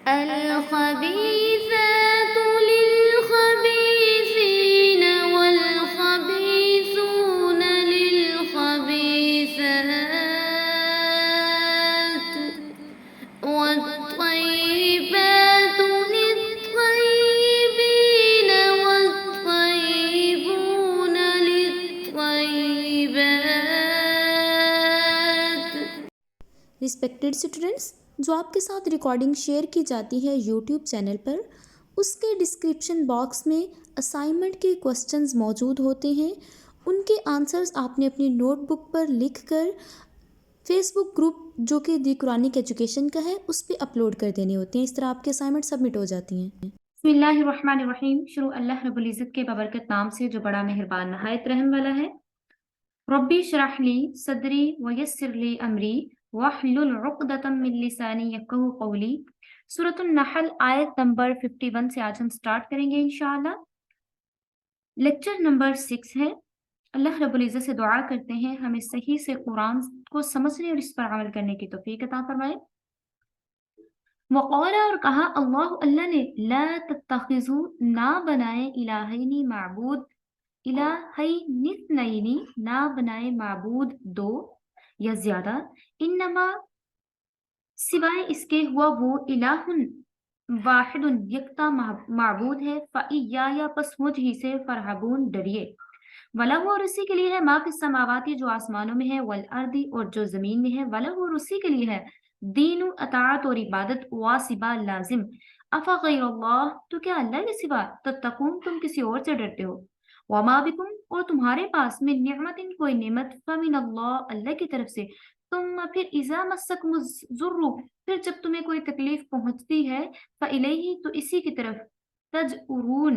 الخبيثات للخبيثين والخبيثون للخبيثات والطيبات للطيبين والطيبون للطيبات. Respected students, جو آپ کے ساتھ ریکارڈنگ شیئر کی جاتی ہے یوٹیوب چینل پر، اس کے ڈسکرپشن باکس میں اسائنمنٹ کے کوسچنز موجود ہوتے ہیں. ان کے آنسرز آپ نے اپنی نوٹ بک پر لکھ کر فیس بک گروپ جو کہ دی قرآنک ایجوکیشن کا ہے اس پہ اپلوڈ کر دینے ہوتے ہیں. اس طرح آپ کے اسائنمنٹ سبمٹ ہو جاتی ہیں. بسم اللہ الرحمن الرحیم. شروع اللہ رب العزت کے بابرکت نام سے جو بڑا مہربان نہایت رحم والا ہے. ربی اشرح لی صدری ویسر لی امری واحلل عقدۃ من لسانی یفقہوا قولی. سورۃ النحل آیت نمبر 51 سے آج ہم سٹارٹ کریں گے انشاءاللہ. لیکچر نمبر 6 ہے. اللہ رب العزت سے دعا کرتے ہیں ہمیں صحیح سے قرآن کو سمجھنے اور اس پر عمل کرنے کی توفیق عطا فرمائے. وقال، اور کہا اللہ نے، لا تتخذوا، نہ بنائے، الہین، معبود، الہین اثنین، نہ بنائے معبود دو یا زیادہ، انما، سوائے اس کے، ہوا وہ، الہ واحد، یکتا معبود ہے، فإیایا، پس مجھ ہی سے، فرحبون، ڈریے. وَلَهُ، اور اسی کے لیے ہے، ما فی السماوات، جو آسمانوں میں ہے، والارض، اور جو زمین میں ہے، وَلَهُ، اور اسی کے لیے ہے، دین، اطاعت اور عبادت، واسبہ، لازم. افغیر اللہ، تو کیا اللہ کے سوا، تتقون، تم کسی اور سے ڈرتے ہو. وما بکم، اور تمہارے پاس، من نعمت، کوئی نعمت، فمن اللہ، اللہ کی طرف سے. ثم، پھر، اذا مسکم الضر، پھر جب تمہیں کوئی تکلیف پہنچتی ہے، فالیہ، تو اسی کی طرف، تجأرون،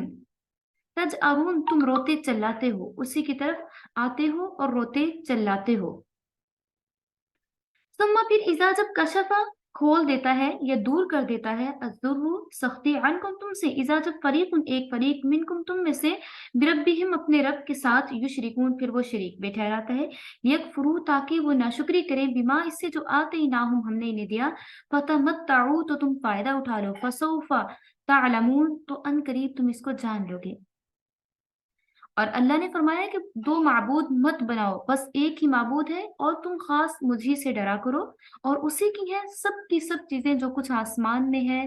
تم روتے چلاتے ہو، اسی کی طرف آتے ہو اور روتے چلاتے ہو. ثم، پھر، اذا، جب کشفا، کھول دیتا ہے یا دور کر دیتا ہے، الضر، سختی، عنکم، تم سے، اذا، جب فریق، ایک فریق، منکم، تم میں سے، بربہم، اپنے رب کے ساتھ، یشرکون، پھر وہ شریک بے ٹھہراتا ہے، یکفروا، تاکہ وہ ناشکری کریں، بما، اس سے جو آتیناہم، ہم نے انہیں دیا، فتمتعوا، تو تم فائدہ اٹھا لو، فسوف تعلمون، تو ان قریب تم اس کو جان لو گے. اور اللہ نے فرمایا کہ دو معبود مت بناؤ، بس ایک ہی معبود ہے، اور تم خاص مجھے سے ڈرا کرو، اور اسی کی ہے سب کی سب چیزیں، جو کچھ آسمان میں ہے،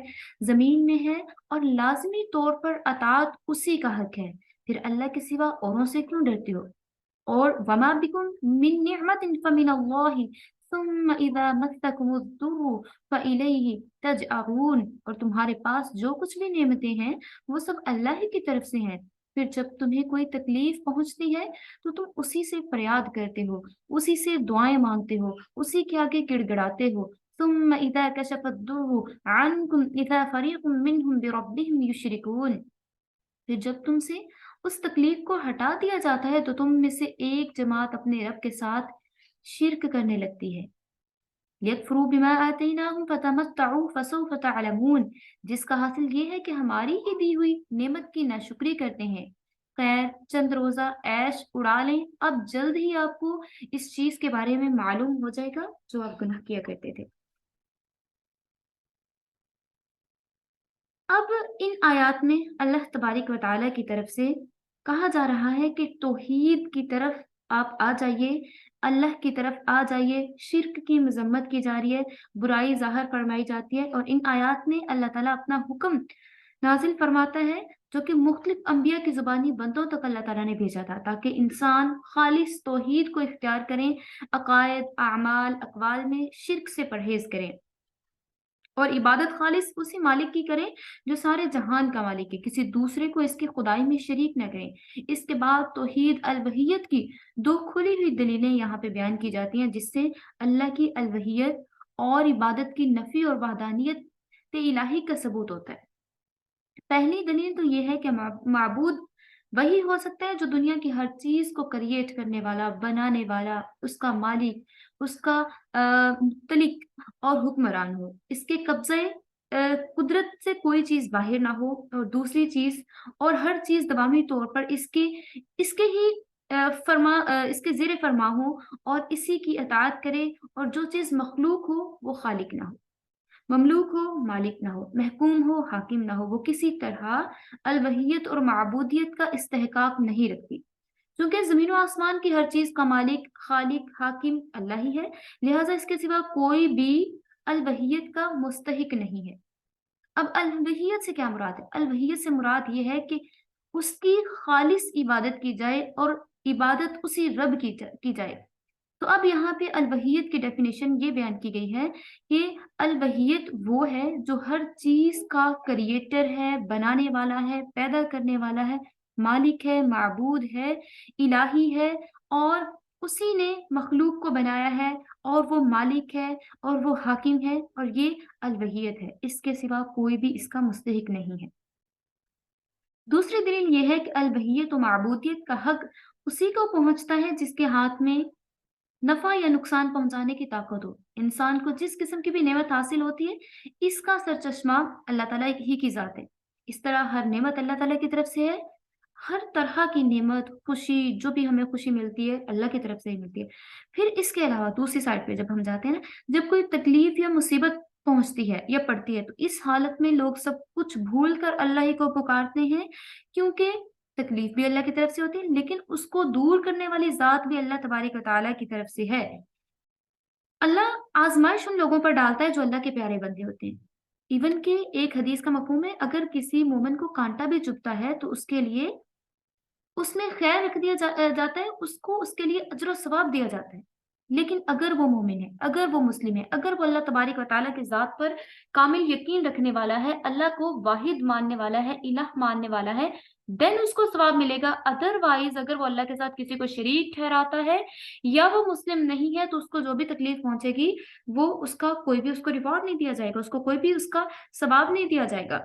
زمین میں ہے، اور لازمی طور پر اطاعت اسی کا حق ہے. پھر اللہ کے سوا اوروں سے کیوں ڈرتے ہو. اور وما بکم من نعمت فمن اللہ ثم اذا مسکم الضر فالیہ تجأرون، اور تمہارے پاس جو کچھ بھی نعمتیں ہیں وہ سب اللہ ہی کی طرف سے ہیں، پھر جب تمہیں کوئی تکلیف پہنچتی ہے تو تم اسی سے فریاد کرتے ہو، اسی سے دعائیں مانگتے ہو، اسی کے آگے گڑ گڑاتے ہو. ثم اذا کشف الضر عنکم اذا فریق منہم بربہم یشرکون، پھر جب تم سے اس تکلیف کو ہٹا دیا جاتا ہے تو تم میں سے ایک جماعت اپنے رب کے ساتھ شرک کرنے لگتی ہے. یکفروا بما آتیناہم فتمتعوا فسوف تعلمون، جس کا حاصل یہ ہے کہ ہماری ہی دی ہوئی نعمت کی ناشکری کرتے ہیں. خیر، چند روزہ عیش اڑا لیں، اب جلد ہی آپ کو اس چیز کے بارے میں معلوم ہو جائے گا جو آپ گناہ کیا کرتے تھے. اب ان آیات میں اللہ تبارک و تعالیٰ کی طرف سے کہا جا رہا ہے کہ توحید کی طرف آپ آ جائیے، اللہ کی طرف آ جائیے. شرک کی مذمت کی جا رہی ہے، برائی ظاہر فرمائی جاتی ہے، اور ان آیات میں اللہ تعالیٰ اپنا حکم نازل فرماتا ہے جو کہ مختلف انبیاء کی زبانی بندوں تک اللہ تعالیٰ نے بھیجا تھا، تاکہ انسان خالص توحید کو اختیار کریں، عقائد، اعمال، اقوال میں شرک سے پرہیز کریں، اور عبادت خالص اسی مالک کی کریں جو سارے جہان کا مالک ہے، کسی دوسرے کو اس کی خدائی میں شریک نہ کریں. اس کے بعد توحید الوہیت کی دو کھلی ہوئی دلیلیں یہاں پہ بیان کی جاتی ہیں، جس سے اللہ کی الوہیت اور عبادت کی نفی اور وحدانیت الہی کا ثبوت ہوتا ہے. پہلی دلیل تو یہ ہے کہ معبود وہی ہو سکتا ہے جو دنیا کی ہر چیز کو کریٹ کرنے والا، بنانے والا، اس کا مالک، اس کا متعلق اور حکمران ہو، اس کے قبضے قدرت سے کوئی چیز باہر نہ ہو، اور دوسری چیز، اور ہر چیز دوامی طور پر اس کے ہی اس کے زیر فرما ہو، اور اسی کی اطاعت کرے، اور جو چیز مخلوق ہو وہ خالق نہ ہو. مملوک ہو مالک نہ ہو، محکوم ہو حاکم نہ ہو، وہ کسی طرح الوہیت اور معبودیت کا استحقاق نہیں رکھتی، کیونکہ زمین و آسمان کی ہر چیز کا مالک خالق حاکم اللہ ہی ہے، لہٰذا اس کے سوا کوئی بھی الوہیت کا مستحق نہیں ہے۔ اب الوہیت سے کیا مراد ہے؟ الوہیت سے مراد یہ ہے کہ اس کی خالص عبادت کی جائے اور عبادت اسی رب کی جائے۔ تو اب یہاں پہ الوہیت کی ڈیفینیشن یہ بیان کی گئی ہے کہ الوہیت وہ ہے جو ہر چیز کا کریٹر ہے، بنانے والا ہے، پیدا کرنے والا ہے، مالک ہے، معبود ہے، الہی ہے، اور اسی نے مخلوق کو بنایا ہے، اور وہ مالک ہے اور وہ حاکم ہے، اور یہ الوہیت ہے، اس کے سوا کوئی بھی اس کا مستحق نہیں ہے۔ دوسری دلیل یہ ہے کہ الوہیت و معبودیت کا حق اسی کو پہنچتا ہے جس کے ہاتھ میں نفع یا نقصان پہنچانے کی طاقت ہو۔ انسان کو جس قسم کی بھی نعمت حاصل ہوتی ہے، اس کا سرچشمہ اللہ تعالیٰ ہی کی ذات ہے۔ اس طرح ہر نعمت اللہ تعالیٰ کی طرف سے ہے، ہر طرح کی نعمت، خوشی، جو بھی ہمیں خوشی ملتی ہے اللہ کی طرف سے ہی ملتی ہے۔ پھر اس کے علاوہ دوسری سائڈ پہ جب ہم جاتے ہیں نا، جب کوئی تکلیف یا مصیبت پہنچتی ہے یا پڑتی ہے، تو اس حالت میں لوگ سب کچھ بھول کر اللہ ہی کو پکارتے ہیں، کیونکہ تکلیف بھی اللہ کی طرف سے ہوتی ہے، لیکن اس کو دور کرنے والی ذات بھی اللہ تبارک و تعالیٰ کی طرف سے ہے۔ اللہ آزمائش ان لوگوں پر ڈالتا ہے جو اللہ کے پیارے بندے ہوتے ہیں۔ ایون کہ ایک حدیث کا مفہوم ہے، اگر کسی مومن کو کانٹا بھی چبھتا ہے تو اس کے لیے اس میں خیر رکھ دیا جاتا ہے، اس کو اس کے لیے اجر و ثواب دیا جاتا ہے۔ لیکن اگر وہ مومن ہے، اگر وہ مسلم ہے، اگر وہ اللہ تبارک و تعالیٰ کی ذات پر کامل یقین رکھنے والا ہے، اللہ کو واحد ماننے والا ہے، الہ ماننے والا ہے، دین اس کو ثواب ملے گا۔ ادروائز اگر وہ اللہ کے ساتھ کسی کو شریک ٹھہراتا ہے یا وہ مسلم نہیں ہے، تو اس کو جو بھی تکلیف پہنچے گی وہ اس کا کوئی بھی اس کو ریوارڈ نہیں دیا جائے گا، اس کو کوئی بھی اس کا ثواب نہیں دیا جائے گا۔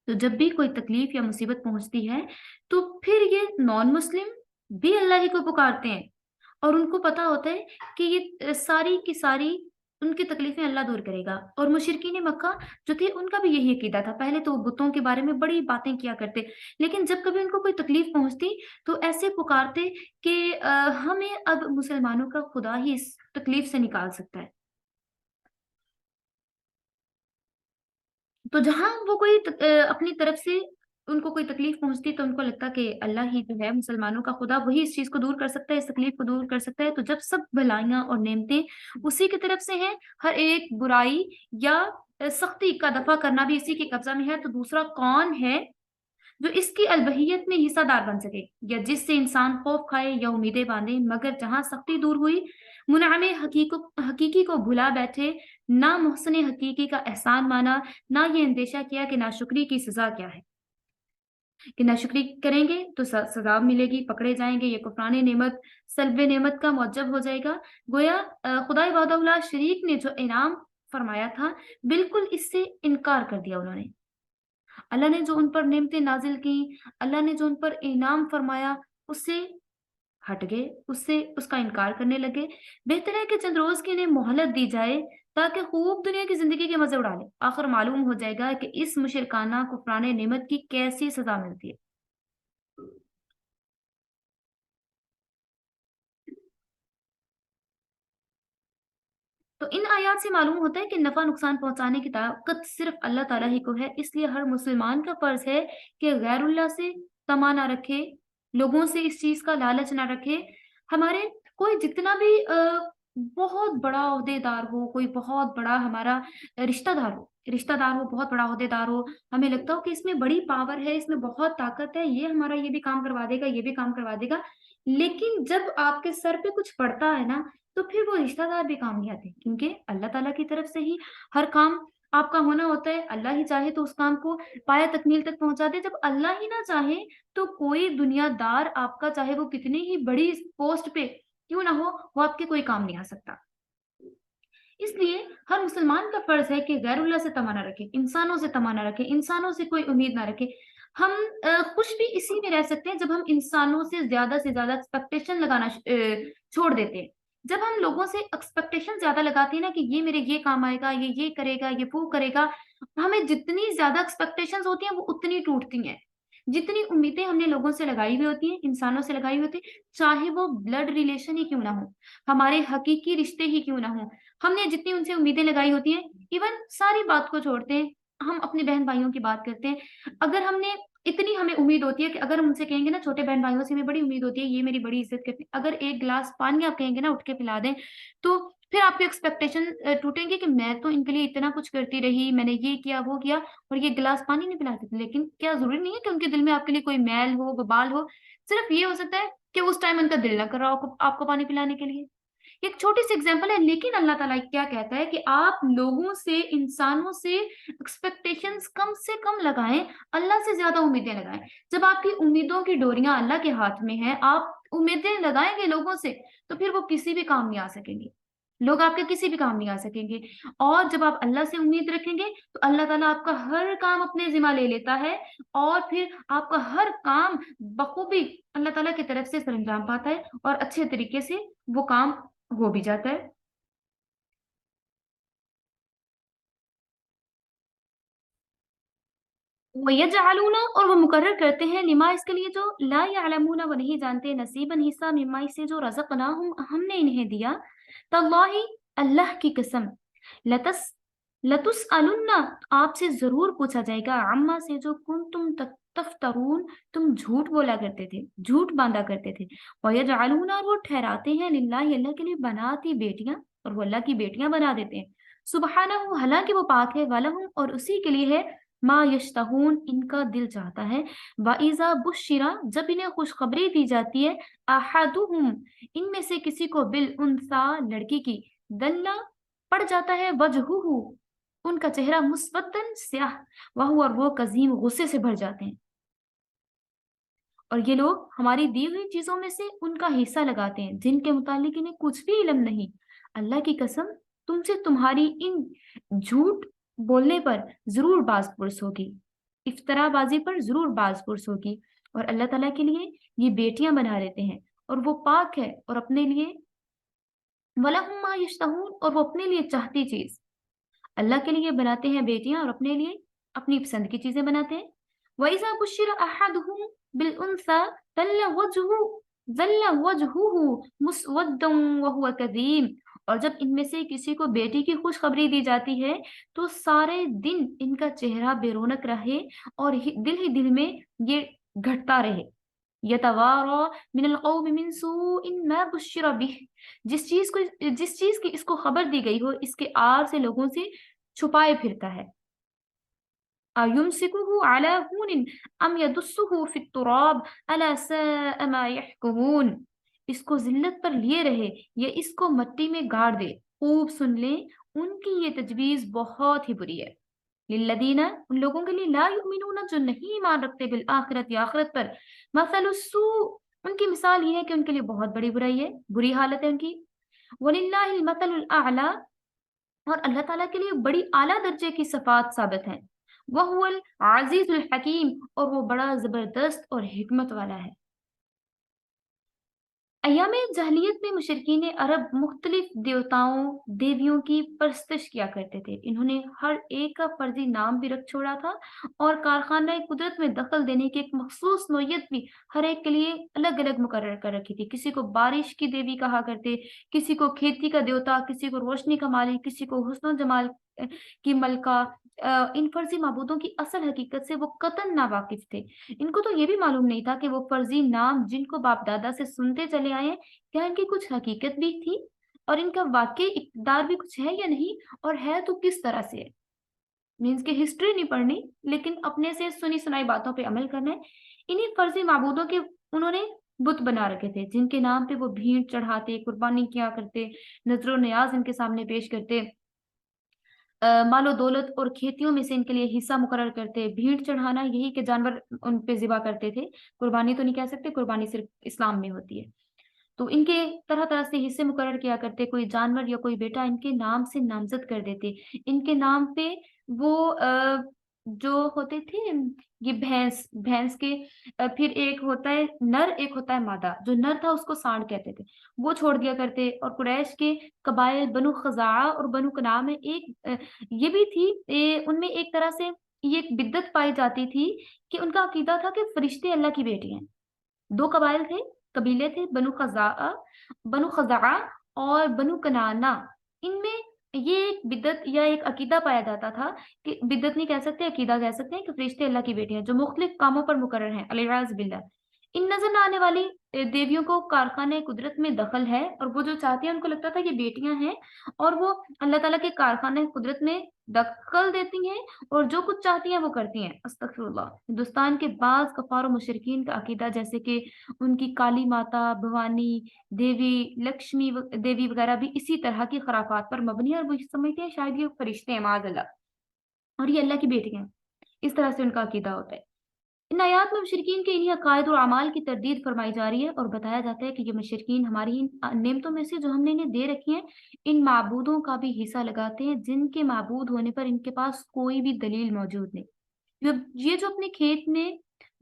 تو جب بھی کوئی تکلیف یا مصیبت پہنچتی ہے تو پھر یہ نان مسلم بھی اللہ ہی کو پکارتے ہیں، اور ان کو پتا ہوتا ہے کہ یہ ساری کی ساری ان کی تکلیفیں اللہ دور کرے گا۔ اور مشرکین مکہ جو تھے ان کا بھی یہی عقیدہ تھا، پہلے تو وہ بتوں کے بارے میں بڑی باتیں کیا کرتے، لیکن جب کبھی ان کو کوئی تکلیف پہنچتی تو ایسے پکارتے کہ ہمیں اب مسلمانوں کا خدا ہی اس تکلیف سے نکال سکتا ہے۔ تو جہاں وہ کوئی اپنی طرف سے ان کو کوئی تکلیف پہنچتی تو ان کو لگتا کہ اللہ ہی جو ہے مسلمانوں کا خدا، وہی اس چیز کو دور کر سکتا ہے، اس تکلیف کو دور کر سکتا ہے۔ تو جب سب بھلائیاں اور نعمتیں اسی کی طرف سے ہیں، ہر ایک برائی یا سختی کا دفع کرنا بھی اسی کے قبضہ میں ہے، تو دوسرا کون ہے جو اس کی البحیت میں حصہ دار بن سکے، یا جس سے انسان خوف کھائے یا امیدیں باندھے؟ مگر جہاں سختی دور ہوئی، منعم حقیقی کو بھلا بیٹھے، نہ محسن حقیقی کا احسان مانا، نہ یہ اندیشہ کیا کہ ناشکری کی سزا کیا ہے، کہ ناشکری کریں گے تو سزا ملے گی، پکڑے جائیں گے، یہ کفران نعمت، سلب نعمت کا معجب ہو جائے گا۔ گویا خدا وحدہ لا شریک نے جو انعام فرمایا تھا، بالکل اس سے انکار کر دیا انہوں نے۔ اللہ نے جو ان پر نعمتیں نازل کی، اللہ نے جو ان پر انعام فرمایا، اس سے ہٹ گئے، اس کا انکار کرنے لگے۔ بہتر ہے کہ چند روز کی انہیں مہلت دی جائے تاکہ خوب دنیا کی زندگی کے مزے اڑا لیں، آخر معلوم ہو جائے گا کہ اس مشرکانہ کفران نعمت کی کیسی سزا ملتی ہے۔ تو ان آیات سے معلوم ہوتا ہے کہ نفع نقصان پہنچانے کی طاقت صرف اللہ تعالیٰ ہی کو ہے، اس لیے ہر مسلمان کا فرض ہے کہ غیر اللہ سے طمع نہ رکھے، لوگوں سے اس چیز کا لالچ نہ رکھے۔ ہمارے کوئی جتنا بھی بہت بڑا عہدے دار ہو، کوئی بہت بڑا ہمارا رشتہ دار ہو، بہت بڑا عہدے دار ہو، ہمیں لگتا ہو کہ اس میں بڑی پاور ہے، اس میں بہت طاقت ہے، یہ ہمارا یہ بھی کام کروا دے گا، یہ بھی کام کروا دے گا، لیکن جب آپ کے سر پہ کچھ پڑتا ہے نا، تو پھر وہ رشتہ دار بھی کام نہیں آتے، کیونکہ اللہ تعالیٰ کی طرف سے ہی ہر کام آپ کا ہونا ہوتا ہے۔ اللہ ہی چاہے تو اس کام کو پایہ تکمیل تک پہنچا دے، جب اللہ ہی نہ چاہے تو کوئی دنیا دار آپ کا، چاہے وہ کتنی ہی بڑی پوسٹ پہ کیوں نہ ہو، وہ آپ کے کوئی کام نہیں آ سکتا۔ اس لیے ہر مسلمان کا فرض ہے کہ غیر اللہ سے طمع نہ رکھے، انسانوں سے طمع نہ رکھے، انسانوں سے کوئی امید نہ رکھے۔ ہم خوش بھی اسی میں رہ سکتے ہیں جب ہم انسانوں سے زیادہ ایکسپیکٹیشن لگانا چھوڑ دیتے ہیں۔ جب ہم لوگوں سے ایکسپیکٹیشن زیادہ لگاتے ہیں نا کہ یہ میرے یہ کام آئے گا، یہ کرے گا، یہ وہ کرے گا، ہمیں جتنی زیادہ ایکسپیکٹیشن ہوتی ہیں وہ اتنی ٹوٹتی ہیں۔ جتنی امیدیں ہم نے لوگوں سے لگائی ہوئی ہوتی ہیں، انسانوں سے لگائی ہوئی ہوتی ہیں، چاہے وہ بلڈ ریلیشن ہی کیوں نہ ہو، ہمارے حقیقی رشتے ہی کیوں نہ ہوں، ہم نے جتنی ان سے امیدیں لگائی ہوتی ہیں، ایون ساری بات کو چھوڑتے ہیں، ہم اپنے بہن بھائیوں کی بات کرتے ہیں، اگر ہم نے اتنی ہمیں امید ہوتی ہے کہ اگر ہم ان سے کہیں گے نا، چھوٹے بہن بھائیوں سے ہمیں بڑی امید ہوتی ہے، یہ میری بڑی عزت کرتے ہیں، اگر ایک گلاس پانی آپ کہیں گے نا اٹھ کے پلا دیں، تو پھر آپ کی ایکسپیکٹیشن ٹوٹیں گی کہ میں تو ان کے لیے اتنا کچھ کرتی رہی، میں نے یہ کیا وہ کیا اور یہ گلاس پانی نہیں پلاتی تھی، لیکن کیا ضروری نہیں ہے کہ ان کے دل میں آپ کے لیے کوئی میل ہو، وبال ہو، صرف یہ ہو سکتا ہے کہ اس ٹائم ان کا دل نہ کر رہا ہو آپ کو پانی پلانے کے لیے۔ ایک چھوٹی سی ایگزامپل ہے، لیکن اللہ تعالیٰ کیا کہتا ہے کہ آپ لوگوں سے، انسانوں سے ایکسپیکٹیشنز کم سے کم لگائیں، اللہ سے زیادہ امیدیں لگائیں۔ جب آپ کی امیدوں کی ڈوریاں اللہ کے ہاتھ میں ہیں، آپ امیدیں لگائیں گے لوگوں سے، تو پھر وہ کسی بھی کام نہیں آ سکیں گے، لوگ آپ کے کسی بھی کام نہیں آ سکیں گے۔ اور جب آپ اللہ سے امید رکھیں گے تو اللہ تعالیٰ آپ کا ہر کام اپنے ذمہ لے لیتا ہے، اور پھر آپ کا ہر کام بخوبی اللہ تعالیٰ کی طرف سے سر انجام پاتا ہے، اور اچھے طریقے سے وہ کام ہو بھی جاتا ہے۔ وَيَجْعَلُونَ اور وہ مقرر کرتے ہیں، لما اس کے لیے جو لا يعلمون وہ نہیں جانتے، نصیباً حصہ، مما اس سے جو رزقناہم ہم نے انہیں دیا، تاللہ اللہ کی قسم، لتس لتسألن آپ سے ضرور پوچھا جائے گا، عما سے جو کنتم تفترون تم جھوٹ بولا کرتے تھے، جھوٹ باندھا کرتے تھے، وَيَجْعَلُونَ اور وہ ٹھہراتے ہیں للہ اللہ کے لیے بناتی بیٹیاں، اور وہ اللہ کی بیٹیاں بنا دیتے ہیں، سبحانہ حالانکہ وہ پاک ہے، وَلَهُمْ اور اسی کے لیے ہے ما یشتہون ان کا دل چاہتا ہے، وَإِذَا بُشِّرَ جب انہیں خوشخبری دی جاتی ہے، أَحَدُهُمْ ان میں سے کسی کو بالأنثى لڑکی کی، دل پڑ جاتا ہے وجہہ ان کا چہرہ مسوداً سیاہ، وہو اور وہ کظیم غصے سے بھر جاتے ہیں، اور یہ لوگ ہماری دی ہوئی چیزوں میں سے ان کا حصہ لگاتے ہیں جن کے متعلق انہیں کچھ بھی علم نہیں، اللہ کی قسم تم سے تمہاری ان جھوٹ بولنے پر ضرور باز پرس ہوگی، افطرا بازی پر ضرور باز پرس ہوگی، اور اللہ تعالیٰ کے لیے یہ بیٹیاں بنا لیتے ہیں، اور وہ پاک ہے اور اپنے لیے وَلَهُم مَا يَشْتَهُونَ اور وہ اپنے لیے چاہتی چیز، اللہ کے لیے بناتے ہیں بیٹیاں اور اپنے لیے اپنی پسند کی چیزیں بناتے ہیں۔ وَإِذَا بُشِّرَ أَحَدُهُم بِالْأُنثى ظَلَّ وَجْهُهُ مُسْوَدًّا وَهُوَ كَظِيمٌ اور جب ان میں سے کسی کو بیٹی کی خوشخبری دی جاتی ہے تو سارے دن ان کا چہرہ بے رونق رہے اور دل میں یہ گھٹتا رہے، يَتَوَارَى مِنَ الْقَوْمِ مِنْ سُوءِ مَا بُشِّرَ بِهِ جس چیز کی اس کو خبر دی گئی ہو اس کے آر سے لوگوں سے چھپائے پھرتا ہے، أَيُمْسِكُهُ عَلَى هُونٍ أَمْ يَدُسُّهُ فِي التُّرَابِ أَلَا سَاءَ مَا يَحْكُمُونَ اس کو ذلت پر لیے رہے یا اس کو مٹی میں گاڑ دے، خوب سن لیں ان کی یہ تجویز بہت ہی بری ہے، للذین ان لوگوں کے لیے لا یؤمنون جو نہیں ایمان رکھتے بالآخرت یا آخرت پر، مثل السوء ان کی مثال یہ ہے کہ ان کے لیے بہت بڑی برائی ہے، بری حالت ہے ان کی، وَلِلَّهِ الْمَثَلُ الْأَعْلَى اور اللہ تعالیٰ کے لیے بڑی اعلیٰ درجے کی صفات ثابت ہیں، وَهُوَ الْعَزِيزُ الْحَكِيمُ اور وہ بڑا زبردست اور حکمت والا ہے۔ ایام جاہلیت میں مشرکین عرب مختلف دیوتاؤں دیویوں کی پرستش کیا کرتے تھے، انہوں نے ہر ایک کا فرضی نام بھی رکھ چھوڑا تھا اور کارخانہ قدرت میں دخل دینے کی ایک مخصوص نوعیت بھی ہر ایک کے لیے الگ الگ مقرر کر رکھی تھی، کسی کو بارش کی دیوی کہا کرتے، کسی کو کھیتی کا دیوتا، کسی کو روشنی کا مالک، کسی کو حسن و جمال کی ملکہ، ان فرضی معبودوں کی اصل حقیقت سے وہ قطعاً ناواقف تھے، ان کو تو یہ بھی معلوم نہیں تھا کہ وہ فرضی نام جن کو باپ دادا سے سنتے چلے آئے ہیں کیا ان کی کچھ حقیقت بھی تھی اور ان کا واقعی اقتدار بھی کچھ ہے یا نہیں، اور ہے تو کس طرح سے ہے، مینس کہ ہسٹری نہیں پڑھنی لیکن اپنے سے سنی سنائی باتوں پہ عمل کرنا ہے۔ انہیں فرضی معبودوں کے انہوں نے بت بنا رکھے تھے جن کے نام پہ وہ بھیڑ چڑھاتے، قربانی کیا کرتے، نذر و نیاز ان کے سامنے پیش کرتے، مال و دولت اور کھیتیوں میں سے ان کے لیے حصہ مقرر کرتے، بھیڑ چڑھانا یہی کہ جانور ان پہ ذبح کرتے تھے، قربانی تو نہیں کہہ سکتے، قربانی صرف اسلام میں ہوتی ہے، تو ان کے طرح طرح سے حصے مقرر کیا کرتے، کوئی جانور یا کوئی بیٹا ان کے نام سے نامزد کر دیتے، ان کے نام پہ وہ جو ہوتے تھے یہ بھینس کے پھر ایک ہوتا ہے نر، ایک ہوتا ہے مادہ، جو نر تھا اس کو سانڈ کہتے تھے، وہ چھوڑ دیا کرتے، اور قریش کے قبائل بنو خزاعہ اور بنو کنعان میں ایک یہ بھی تھی، ان میں ایک طرح سے یہ ایک بدعت پائی جاتی تھی کہ ان کا عقیدہ تھا کہ فرشتے اللہ کی بیٹی ہیں، دو قبائل تھے، قبیلے تھے، بنو خزاعہ اور بنو کنانا، ان میں یہ ایک بدعت یا ایک عقیدہ پایا جاتا تھا کہ بدعت نہیں کہہ سکتے, عقیدہ کہہ سکتے ہیں کہ فرشتے اللہ کی بیٹی ہیں جو مختلف کاموں پر مقرر ہیں, العیاذ باللہ. ان نظر نہ آنے والی دیویوں کو کارخانے قدرت میں دخل ہے, اور وہ جو چاہتی ہیں ان کو لگتا تھا کہ بیٹیاں ہیں اور وہ اللہ تعالیٰ کے کارخانے قدرت میں دخل دیتی ہیں اور جو کچھ چاہتی ہیں وہ کرتی ہیں. استغفر اللہ. ہندوستان کے بعض کفار و مشرکین کا عقیدہ جیسے کہ ان کی کالی ماتا, بھوانی دیوی, لکشمی دیوی وغیرہ بھی اسی طرح کی خرافات پر مبنی ہے, اور وہ سمجھتے ہیں شاید یہ فرشتے ہیں معاذ اللہ اور یہ اللہ کی بیٹی ہیں. اس طرح سے ان کا عقیدہ ہوتا ہے. ان آیات میں مشرکین کے انہی عقائد اور اعمال کی تردید فرمائی جا رہی ہے اور بتایا جاتا ہے کہ یہ مشرکین ہماری ان نعمتوں میں سے جو ہم نے انہیں دے رکھی ہیں ان معبودوں کا بھی حصہ لگاتے ہیں جن کے معبود ہونے پر ان کے پاس کوئی بھی دلیل موجود نہیں. یہ جو اپنے کھیت میں,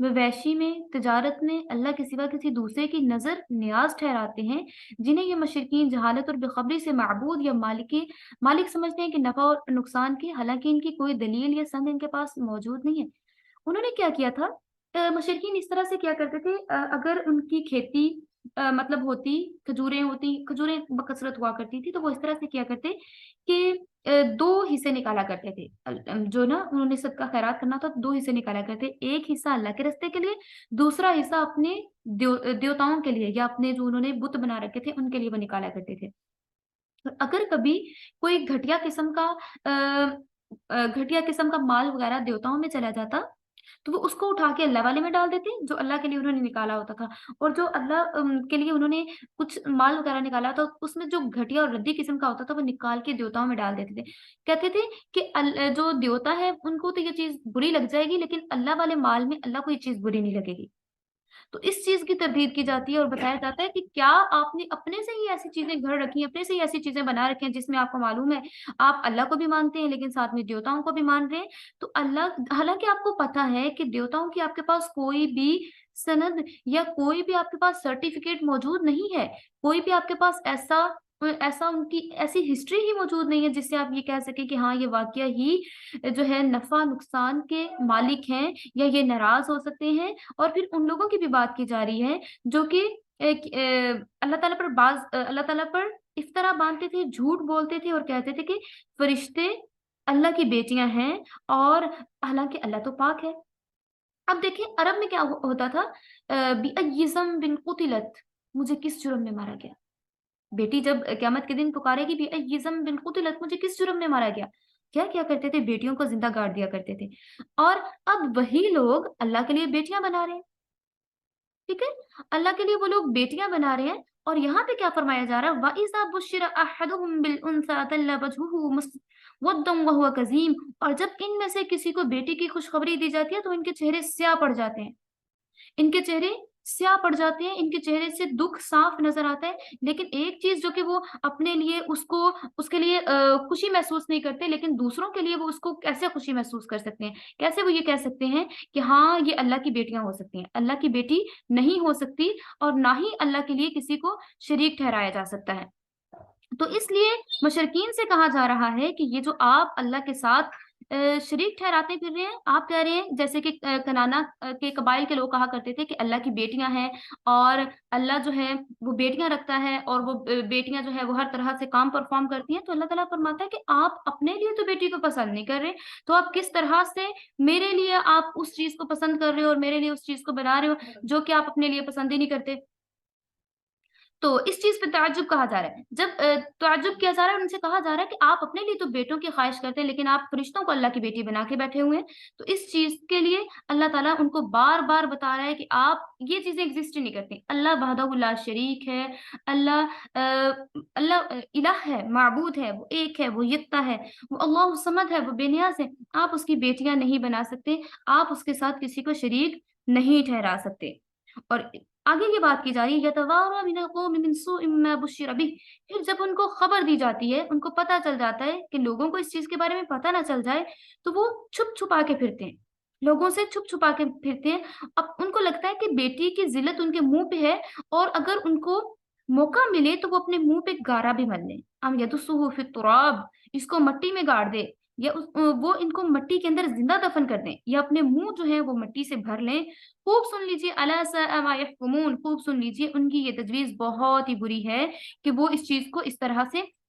مویشی میں, تجارت میں اللہ کے سوا کسی دوسرے کی نظر نیاز ٹھہراتے ہیں, جنہیں یہ مشرکین جہالت اور بےخبری سے معبود یا مالک سمجھتے ہیں کہ نفع اور نقصان کی, حالانکہ ان کی کوئی دلیل یا سند ان کے پاس موجود نہیں ہے. انہوں نے کیا کیا تھا, مشرکین اس طرح سے کیا کرتے تھے, اگر ان کی کھیتی مطلب ہوتی, کھجوریں بکثرت ہوا کرتی تھی, تو وہ اس طرح سے کیا کرتے کہ دو حصے نکالا کرتے تھے. جو نا انہوں نے صدقہ خیرات کرنا تھا, دو حصے نکالا کرتے, ایک حصہ اللہ کے راستے کے لیے, دوسرا حصہ اپنے دیوتاؤں کے لیے یا اپنے جو انہوں نے بت بنا رکھے تھے ان کے لیے وہ نکالا کرتے تھے. اگر کبھی کوئی گھٹیا قسم کا مال وغیرہ دیوتاؤں میں چلا جاتا تو وہ اس کو اٹھا کے اللہ والے میں ڈال دیتے جو اللہ کے لیے انہوں نے نکالا ہوتا تھا, اور جو اللہ کے لیے انہوں نے کچھ مال وغیرہ نکالا تھا اس میں جو گھٹیا اور ردی قسم کا ہوتا تھا وہ نکال کے دیوتاؤں میں ڈال دیتے تھے. کہتے تھے کہ جو دیوتا ہے ان کو تو یہ چیز بری لگ جائے گی, لیکن اللہ والے مال میں اللہ کو یہ چیز بری نہیں لگے گی. تو اس چیز کی تردید کی جاتی ہے اور بتایا جاتا ہے کہ کیا آپ نے اپنے سے ہی ایسی چیزیں گھڑ رکھی ہیں, اپنے سے ہی ایسی چیزیں بنا رکھی ہیں جس میں آپ کو معلوم ہے آپ اللہ کو بھی مانتے ہیں لیکن ساتھ میں دیوتاؤں کو بھی مان رہے ہیں. تو اللہ, حالانکہ آپ کو پتا ہے کہ دیوتاؤں کی آپ کے پاس کوئی بھی سند یا کوئی بھی آپ کے پاس سرٹیفکیٹ موجود نہیں ہے, کوئی بھی آپ کے پاس ایسا ان کی ایسی ہسٹری ہی موجود نہیں ہے جس سے آپ یہ کہہ سکیں کہ ہاں یہ واقعہ ہی جو ہے نفع نقصان کے مالک ہیں یا یہ ناراض ہو سکتے ہیں. اور پھر ان لوگوں کی بھی بات کی جا رہی ہے جو کہ اللہ تعالیٰ پر افطرا باندھتے تھے, جھوٹ بولتے تھے اور کہتے تھے کہ فرشتے اللہ کی بیٹیاں ہیں, اور حالانکہ اللہ تو پاک ہے. اب دیکھیں عرب میں کیا ہوتا تھا, بِأَيِّ ذَنبٍ قُتِلَتْ, مجھے کس جرم میں مارا گیا. بیٹی جب قیامت کے دن پکارے گی بِأَيِّ ذَنبٍ قُتِلَتْ, مجھے کس جرم میں مارا گیا, کیا کرتے تھے, بیٹیوں کو زندہ گاڑ دیا کرتے تھے. اور اب وہی لوگ اللہ کے لیے بیٹیاں بنا رہے ہیں, ٹھیک ہے, اللہ کے لیے وہ لوگ بیٹیاں بنا رہے ہیں. اور یہاں پہ کیا فرمایا جا رہا ہے, وَإِذَا بُشِّرَ أَحَدُهُم بِالْأُنثَىٰ ظَلَّ وَجْهُهُ مُسْوَدًّا وَهُوَ كَظِيمٌ, اور جب ان میں سے کسی کو بیٹی کی خوشخبری دی جاتی ہے تو ان کے چہرے سیاہ پڑ جاتے ہیں, ان کے چہرے سیاہ پڑ جاتے ہیں, ان کے چہرے سے دکھ صاف نظر آتا ہے. لیکن ایک چیز جو کہ وہ اپنے لیے اس کے لیے خوشی محسوس نہیں کرتے, لیکن دوسروں کے لیے وہ اس کو کیسے خوشی محسوس کر سکتے ہیں, کیسے وہ یہ کہہ سکتے ہیں کہ ہاں یہ اللہ کی بیٹیاں ہو سکتی ہیں. اللہ کی بیٹی نہیں ہو سکتی اور نہ ہی اللہ کے لیے کسی کو شریک ٹھہرایا جا سکتا ہے. تو اس لیے مشرکین سے کہا جا رہا ہے کہ یہ جو آپ اللہ کے ساتھ شریک ٹھہراتے پھر رہے ہیں, آپ کہہ رہے ہیں جیسے کہ کنانا کے قبائل کے لوگ کہا کرتے تھے کہ اللہ کی بیٹیاں ہیں اور اللہ جو ہے وہ بیٹیاں رکھتا ہے, اور وہ بیٹیاں جو ہے وہ ہر طرح سے کام پرفارم کرتی ہیں. تو اللہ تعالیٰ فرماتا ہے کہ آپ اپنے لیے تو بیٹی کو پسند نہیں کر رہے, تو آپ کس طرح سے میرے لیے آپ اس چیز کو پسند کر رہے ہو اور میرے لیے اس چیز کو بنا رہے ہو جو کہ آپ اپنے لیے پسند ہی نہیں کرتے. تو اس چیز پہ تعجب کہا جا رہا ہے. جب تعجب کیا جا رہا ہے, ان سے کہا جا رہا ہے کہ آپ اپنے لیے تو بیٹوں کی خواہش کرتے ہیں لیکن آپ فرشتوں کو اللہ کی بیٹی بنا کے بیٹھے ہوئے ہیں. تو اس چیز کے لیے اللہ تعالیٰ ان کو بار بار بتا رہا ہے کہ آپ یہ چیزیں ایگزسٹ نہیں کرتی. اللہ وحدہ لا شریک ہے, اللہ الہ ہے, معبود ہے, وہ ایک ہے, وہ یکتا ہے, وہ اللہ الصمد ہے, وہ بے نیاز ہے. آپ اس کی بیٹیاں نہیں بنا سکتے, آپ اس کے ساتھ کسی کو شریک نہیں ٹھہرا سکتے. اور آگے یہ بات کی جا رہی ہے یتوارا من القوم من سوء ما بشر به, پھر جب ان کو خبر دی جاتی ہے, ان کو پتہ چل جاتا ہے کہ لوگوں کو اس چیز کے بارے میں پتہ نہ چل جائے, تو وہ چھپ چھپا کے پھرتے ہیں, لوگوں سے چھپ چھپا کے پھرتے ہیں. اب ان کو لگتا ہے کہ بیٹی کی ذلت ان کے منہ پہ ہے, اور اگر ان کو موقع ملے تو وہ اپنے منہ پہ گارا بھی مل لیں. ام یدسہ فی التراب, اس کو مٹی میں گاڑ دے, یا وہ ان کو مٹی کے اندر زندہ دفن کر دیں, یا اپنے منہ جو ہے وہ مٹی سے بھر لیں. خوب سن لیجیے, الا ساء ما یحکمون, خوب سن لیجیے ان کی یہ تجویز بہت ہی بری ہے کہ وہ اس چیز کو اس طرح سے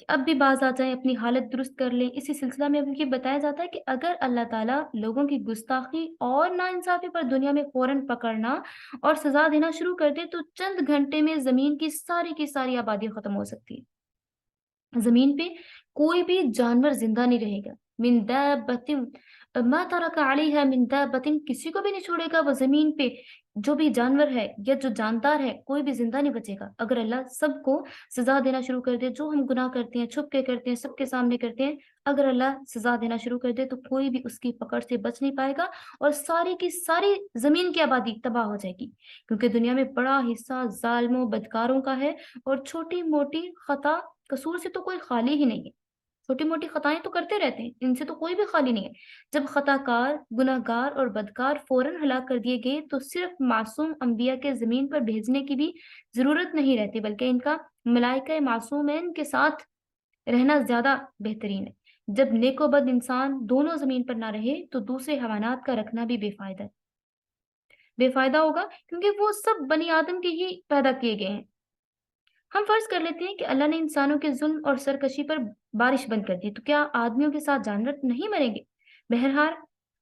کہ اب بھی باز آ جائیں، اپنی حالت درست کر لیں۔ اسی سلسلہ میں اب یہ بتایا جاتا ہے کہ اگر اللہ تعالیٰ لوگوں کی گستاخی اور ناانصافی پر دنیا میں فوراً پکڑنا اور سزا دینا شروع کر دے تو چند گھنٹے میں زمین کی ساری آبادی ختم ہو سکتی ہے۔ زمین پہ کوئی بھی جانور زندہ نہیں رہے گا۔ من دابۃ ما ترک علیہا من دابۃ، کسی کو بھی نہیں چھوڑے گا وہ زمین پہ، جو بھی جانور ہے یا جو جاندار ہے کوئی بھی زندہ نہیں بچے گا۔ اگر اللہ سب کو سزا دینا شروع کر دے، جو ہم گناہ کرتے ہیں چھپ کے کرتے ہیں سب کے سامنے کرتے ہیں، اگر اللہ سزا دینا شروع کر دے تو کوئی بھی اس کی پکڑ سے بچ نہیں پائے گا اور ساری کی ساری زمین کی آبادی تباہ ہو جائے گی، کیونکہ دنیا میں بڑا حصہ ظالموں بدکاروں کا ہے اور چھوٹی موٹی خطا قصور سے تو کوئی خالی ہی نہیں ہے۔ چھوٹی موٹی خطائیں تو کرتے رہتے ہیں، ان سے تو کوئی بھی خالی نہیں ہے۔ جب خطا کار، گناہ گار اور بدکار فوراً ہلاک کر دیے گئے تو صرف معصوم انبیاء کے زمین پر بھیجنے کی بھی ضرورت نہیں رہتی، بلکہ ان کا ملائکہ معصومین کے ساتھ رہنا زیادہ بہترین ہے۔ جب نیک و بد انسان دونوں زمین پر نہ رہے تو دوسرے حیوانات کا رکھنا بھی بے فائدہ ہے، بے فائدہ ہوگا، کیونکہ وہ سب بنی آدم کے ہی پیدا کیے گئے ہیں۔ ہم فرض کر لیتے ہیں کہ اللہ نے انسانوں کے ظلم اور سرکشی پر بارش بند کر دی، تو کیا آدمیوں کے ساتھ جانور نہیں مریں گے؟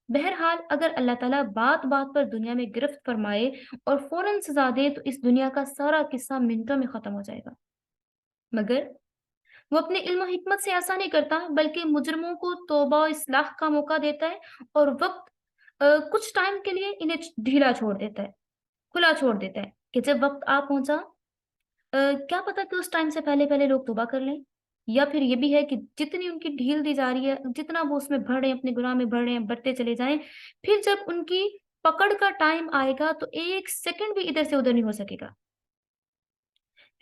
بہرحال اگر اللہ تعالیٰ بات بات پر دنیا میں گرفت فرمائے اور فوراً سزا دے تو اس دنیا کا سارا قصہ منٹوں میں ختم ہو جائے گا، مگر وہ اپنے علم و حکمت سے ایسا نہیں کرتا، بلکہ مجرموں کو توبہ و اصلاح کا موقع دیتا ہے اور کچھ ٹائم کے لیے انہیں ڈھیلا چھوڑ دیتا ہے، کھلا چھوڑ دیتا ہے کہ جب وقت آ پہنچا، کیا پتا کہ اس ٹائم سے پہلے پہلے لوگ توبہ کر لیں، یا پھر یہ بھی ہے کہ جتنی ان کی ڈھیل دی جا رہی ہے، جتنا وہ اس میں بڑھ رہے ہیں، اپنے گناہ میں بڑھ رہے ہیں، بڑھتے چلے جائیں، پھر جب ان کی پکڑ کا ٹائم آئے گا تو ایک سیکنڈ بھی ادھر سے ادھر نہیں ہو سکے گا۔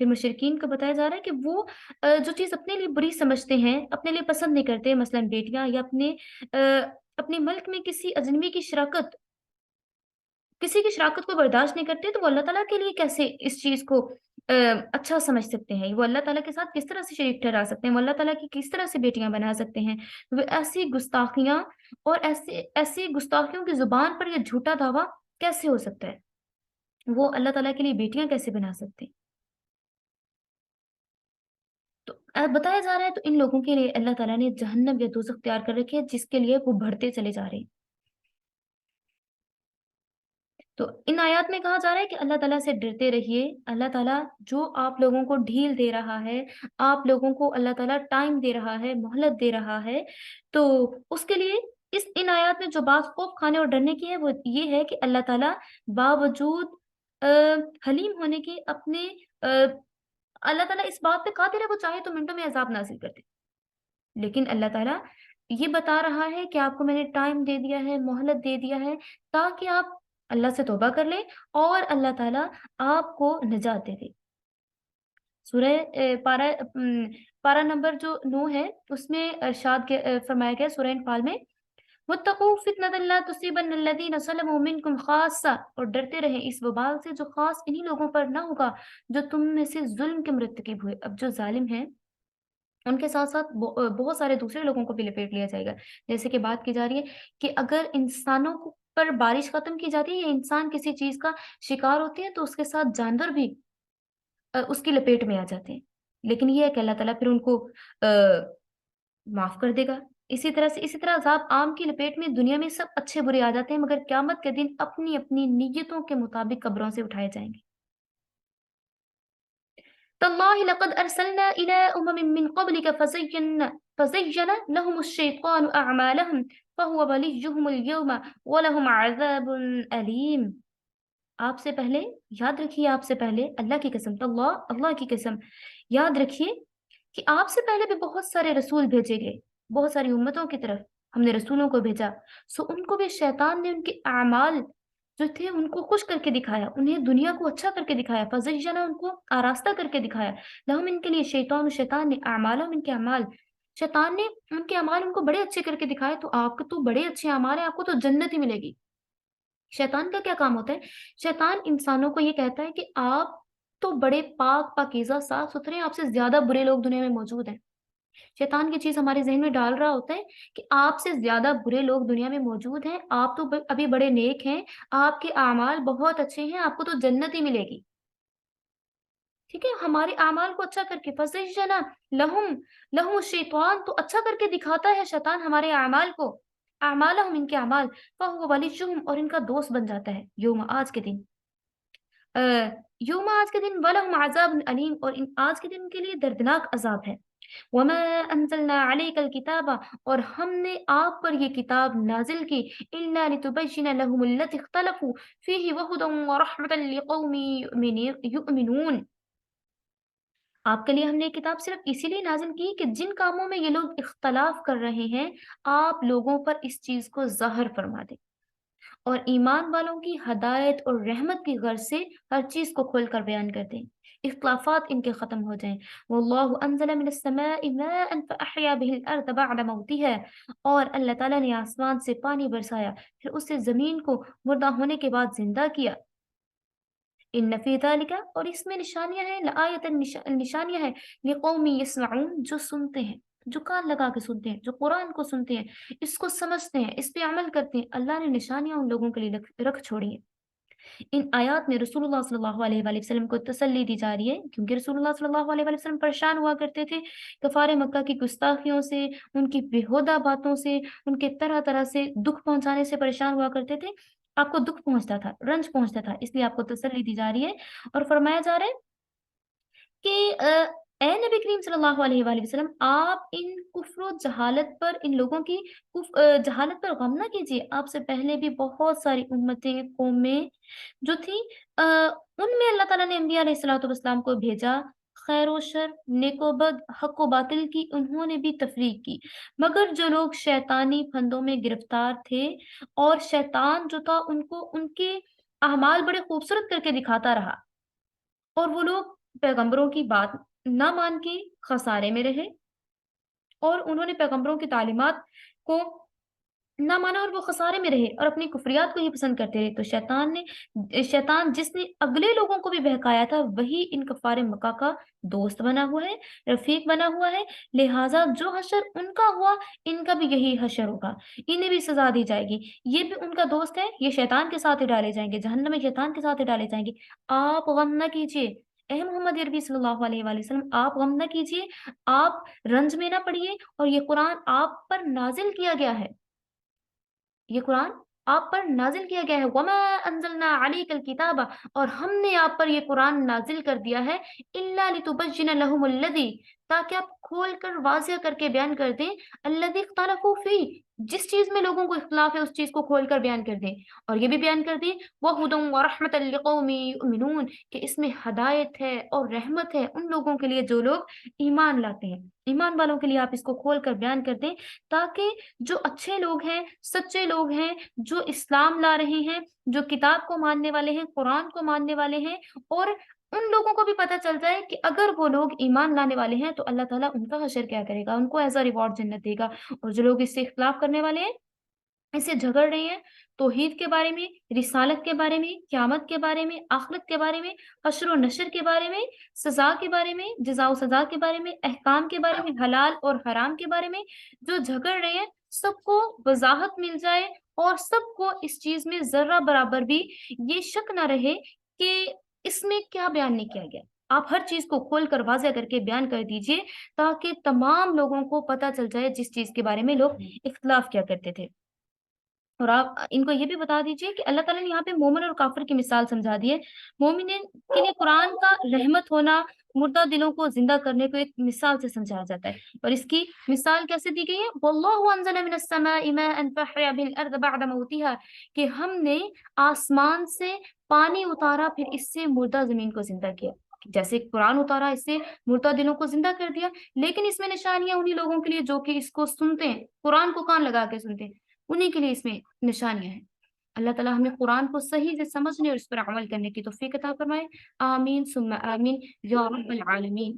پھر مشرکین کو بتایا جا رہا ہے کہ وہ جو چیز اپنے لیے بری سمجھتے ہیں، اپنے لیے پسند نہیں کرتے، مثلا بیٹیاں یا اپنے ملک میں کسی اجنبی کی شراکت، کسی کی شراکت کو برداشت نہیں کرتے، تو وہ اللہ تعالیٰ کے لیے کیسے اس چیز کو اچھا سمجھ سکتے ہیں؟ وہ اللہ تعالیٰ کے ساتھ کس طرح سے شریک ٹھہرا سکتے ہیں؟ وہ اللہ تعالیٰ کی کس طرح سے بیٹیاں بنا سکتے ہیں؟ وہ ایسی گستاخیاں اور ایسی گستاخیوں کی زبان پر یہ جھوٹا دعویٰ کیسے ہو سکتا ہے؟ وہ اللہ تعالیٰ کے لیے بیٹیاں کیسے بنا سکتے ہیں؟ تو بتایا جا رہا ہے تو ان لوگوں کے لیے اللہ تعالیٰ نے جہنم یا دوزخ تیار کر رکھی ہے، جس کے لیے وہ بڑھتے چلے جا رہے ہیں۔ تو ان آیات میں کہا جا رہا ہے کہ اللہ تعالیٰ سے ڈرتے رہیے۔ اللہ تعالیٰ جو آپ لوگوں کو ڈھیل دے رہا ہے، آپ لوگوں کو اللہ تعالیٰ ٹائم دے رہا ہے، مہلت دے رہا ہے، تو اس کے لیے ان آیات میں جو بات خوف کھانے اور ڈرنے کی ہے وہ یہ ہے کہ اللہ تعالیٰ باوجود حلیم ہونے کے اپنے اللہ تعالیٰ اس بات پہ قادر ہے، وہ چاہے تو منٹوں میں عذاب نازل کر دے، لیکن اللہ تعالیٰ یہ بتا رہا ہے کہ آپ کو میں نے ٹائم دے دیا ہے، مہلت دے دیا ہے، تاکہ آپ اللہ سے توبہ کر لیں اور اللہ تعالیٰ آپ کو نجات دے دے۔ سورہ پارہ نمبر جو 9 ہے اس میں ارشاد فرمایا گیا سورہ انفال میں، وَاتَّقُوا فِتْنَةً لَا تُصِيبَنَّ الَّذِينَ ظَلَمُوا مِنْكُمْ خَاصَّةً، اور ڈرتے رہیں اس وبال سے جو خاص انہی لوگوں پر نہ ہوگا جو تم میں سے ظلم کے مرتکب ہوئے۔ اب جو ظالم ہیں ان کے ساتھ ساتھ بہت سارے دوسرے لوگوں کو بھی لپیٹ لیا جائے گا، جیسے کہ بات کی جا رہی ہے کہ اگر انسانوں پر بارش ختم کی جاتی ہے یا انسان کسی چیز کا شکار ہوتے ہیں تو اس کے ساتھ جانور بھی اس کی لپیٹ میں آ جاتے ہیں، لیکن یہ ہے کہ اللہ تعالیٰ پھر ان کو معاف کر دے گا۔ اسی طرح عذاب عام کی لپیٹ میں دنیا میں سب اچھے برے آ جاتے ہیں، مگر قیامت کے دن اپنی اپنی نیتوں کے مطابق قبروں سے اٹھائے جائیں گے۔ تاللہ لقد ارسلنا الى امم من قبلك فزين لهم الشيطان اعمالهم فهو وليهم اليوم ولهم عذاب الیم۔ آپ سے پہلے یاد رکھیے، آپ سے پہلے اللہ کی قسم، اللہ کی قسم یاد رکھیے کہ آپ سے پہلے بھی بہت سارے رسول بھیجے گئے، بہت ساری امتوں کی طرف ہم نے رسولوں کو بھیجا، سو ان کو بھی شیطان نے ان کے اعمال جو تھے ان کو خوش کر کے دکھایا، انہیں دنیا کو اچھا کر کے دکھایا، فزینا ان کو آراستہ کر کے دکھایا، لہم ان کے لیے شیطان نے اعمالہم ان کے اعمال، شیطان نے ان کے اعمال ان کو بڑے اچھے کر کے دکھائے، تو آپ کو تو بڑے اچھے اعمال ہیں، آپ کو تو جنت ہی ملے گی۔ شیطان کا کیا کام ہوتا ہے؟ شیطان انسانوں کو یہ کہتا ہے کہ آپ تو بڑے پاک پاکیزہ صاف ستھرے ہیں، آپ سے زیادہ برے لوگ دنیا میں موجود ہیں۔ شیطان کی چیز ہمارے ذہن میں ڈال رہا ہوتا ہے کہ آپ سے زیادہ برے لوگ دنیا میں موجود ہیں، آپ تو ابھی بڑے نیک ہیں، آپ کے اعمال بہت اچھے ہیں، آپ کو تو جنت ہی ملے گی۔ ٹھیک ہے، ہمارے اعمال کو اچھا کر کے فزینا لہم لہم الشیطان، تو اچھا کر کے دکھاتا ہے شیطان ہمارے اعمال کو، اعمالہم ان کے اعمال، فہو ولیجہم اور ان کا دوست بن جاتا ہے یوم آج کے دن، یوم آج کے دن، ولہم عذاب علیم اور ان آج کے دن کے لیے دردناک عذاب ہے۔ وما انزلنا علیک الکتاب اور ہم نے آپ پر یہ کتاب نازل کی، الا لتبین لهم التی اختلفوا فیہ وہدا ورحمۃ لقوم یؤمنون، آپ کے لیے ہم نے یہ کتاب صرف اسی لیے نازل کی کہ جن کاموں میں یہ لوگ اختلاف کر رہے ہیں آپ لوگوں پر اس چیز کو ظاہر فرما دیں، اور ایمان والوں کی ہدایت اور رحمت کی غرض سے ہر چیز کو کھول کر بیان کر دیں، اختلافات ان کے ختم ہو جائیں۔ واللہ انزل من السماء ماء فاحیا به الارض بعد موتها، اور اللہ تعالیٰ نے آسمان سے پانی برسایا پھر اس سے زمین کو مردہ ہونے کے بعد زندہ کیا۔ ان فی ذالک اور اس میں نشانیاں ہیں، لآیت نشانیاں ہیں، لقوم یسمعون جو سنتے ہیں، جو کان لگا کے سنتے ہیں، جو قرآن کو سنتے ہیں، اس کو سمجھتے ہیں، اس پہ عمل کرتے ہیں، اللہ نے نشانیاں ان لوگوں کے لیے رکھ چھوڑی ہیں۔ ان آیات میں رسول اللہ صلی اللہ علیہ وآلہ وسلم کو تسلی دی جا رہی ہے، کیونکہ رسول اللہ صلی اللہ علیہ وآلہ وسلم پریشان ہوا کرتے تھے کفار مکہ کی گستاخیوں سے، ان کی بےہودہ باتوں سے، ان کے طرح طرح سے دکھ پہنچانے سے پریشان ہوا کرتے تھے، آپ کو دکھ پہنچتا تھا، رنج پہنچتا تھا، اس لیے آپ کو تسلی دی جا رہی ہے اور فرمایا جا رہا ہے کہ اے نبی کریم صلی اللہ علیہ وآلہ وسلم، آپ ان کفر و جہالت پر، ان لوگوں کی جہالت پر غم نہ کیجیے، آپ سے پہلے بھی بہت ساری امتیں، قومیں جو تھیں، ان میں اللہ تعالیٰ نے انبیاء علیہ الصلوۃ والسلام کو بھیجا، خیر و شر، نیک و بد، حق و باطل کی انہوں نے بھی تفریق کی، مگر جو لوگ شیطانی پھندوں میں گرفتار تھے اور شیطان جو تھا ان کو ان کے اعمال بڑے خوبصورت کر کے دکھاتا رہا، اور وہ لوگ پیغمبروں کی بات نہ مان کے خسارے میں رہے، اور انہوں نے پیغمبروں کی تعلیمات کو نہ مانا اور وہ خسارے میں رہے اور اپنی کفریات کو ہی پسند کرتے رہے، تو شیطان جس نے اگلے لوگوں کو بھی بہکایا تھا وہی ان کفار مکہ کا دوست بنا ہوا ہے، رفیق بنا ہوا ہے، لہٰذا جو حشر ان کا ہوا ان کا بھی یہی حشر ہوگا، انہیں بھی سزا دی جائے گی، یہ بھی ان کا دوست ہے، یہ شیطان کے ساتھ ہی ڈالے جائیں گے، جہنم میں شیطان کے ساتھ ہی ڈالے جائیں گے۔ آپ غم نہ کیجیے اے محمد عربی صلی اللہ علیہ وآلہ وسلم، آپ غم نہ کیجیے، آپ رنج میں نہ پڑیے، اور یہ قرآن آپ پر نازل کیا گیا ہے، یہ قرآن آپ پر نازل کیا گیا ہے، وما انزلنا علیک الکتاب اور ہم نے آپ پر یہ قرآن نازل کر دیا ہے، الا لتبین لهم الذی تاکہ آپ کھول کر واضح کر کے بیان کر دیں، الذی اختلفوا فیہ جس چیز میں لوگوں کو اختلاف ہے اس چیز کو کھول کر بیان کر دیں، اور یہ بھی بیان کر دیں وہدی ورحمۃ لقوم یؤمنون کہ اس میں ہدایت ہے اور رحمت ہے ان لوگوں کے لیے جو لوگ ایمان لاتے ہیں، ایمان والوں کے لیے آپ اس کو کھول کر بیان کر دیں تاکہ جو اچھے لوگ ہیں، سچے لوگ ہیں، جو اسلام لا رہے ہیں، جو کتاب کو ماننے والے ہیں، قرآن کو ماننے والے ہیں، اور ان لوگوں کو بھی پتہ چل جائے کہ اگر وہ لوگ ایمان لانے والے ہیں تو اللہ تعالیٰ ان کا حشر کیا کرے گا، ان کو ایز اے ریوارڈ جنت دے گا، اور جو لوگ اس سے اختلاف کرنے والے ہیں، اس سے جھگڑ رہے ہیں، توحید کے بارے میں، رسالت کے بارے میں، قیامت کے بارے میں، آخرت کے بارے میں، حشر و نشر کے بارے میں، سزا کے بارے میں، جزا و سزا کے بارے میں، احکام کے بارے میں، حلال اور حرام کے بارے میں جو جھگڑ رہے ہیں، سب کو وضاحت مل جائے اور سب کو اس چیز میں ذرہ برابر بھی یہ شک نہ رہے کہ اس میں کیا بیان نہیں کیا گیا، آپ ہر چیز کو کھول کر واضح کر کے بیان کر دیجئے تاکہ تمام لوگوں کو پتہ چل جائے جس چیز کے بارے میں لوگ اختلاف کیا کرتے تھے۔ اور آپ ان کو یہ بھی بتا دیجئے کہ اللہ تعالیٰ نے یہاں پہ مومن اور کافر کی مثال سمجھا دی ہے، مومنین کے لیے قرآن کا رحمت ہونا، مردہ دلوں کو زندہ کرنے کو ایک مثال سے سمجھایا جاتا ہے، اور اس کی مثال کیسے دی گئی ہے، واللہ انزل من السماء ماء فاحیا به الارض بعد موتها کہ ہم نے آسمان سے پانی اتارا پھر اس سے مردہ زمین کو زندہ کیا، جیسے قرآن اتارا اس سے مردہ دلوں کو زندہ کر دیا، لیکن اس میں نشانیاں انہی لوگوں کے لیے جو کہ اس کو سنتے ہیں، قرآن کو کان لگا کے سنتے ہیں، انہی کے لیے اس میں نشانیاں ہیں۔ اللہ تعالیٰ ہمیں قرآن کو صحیح سے سمجھنے اور اس پر عمل کرنے کی توفیق عطا فرمائے، آمین ثم آمین یا رب العالمین۔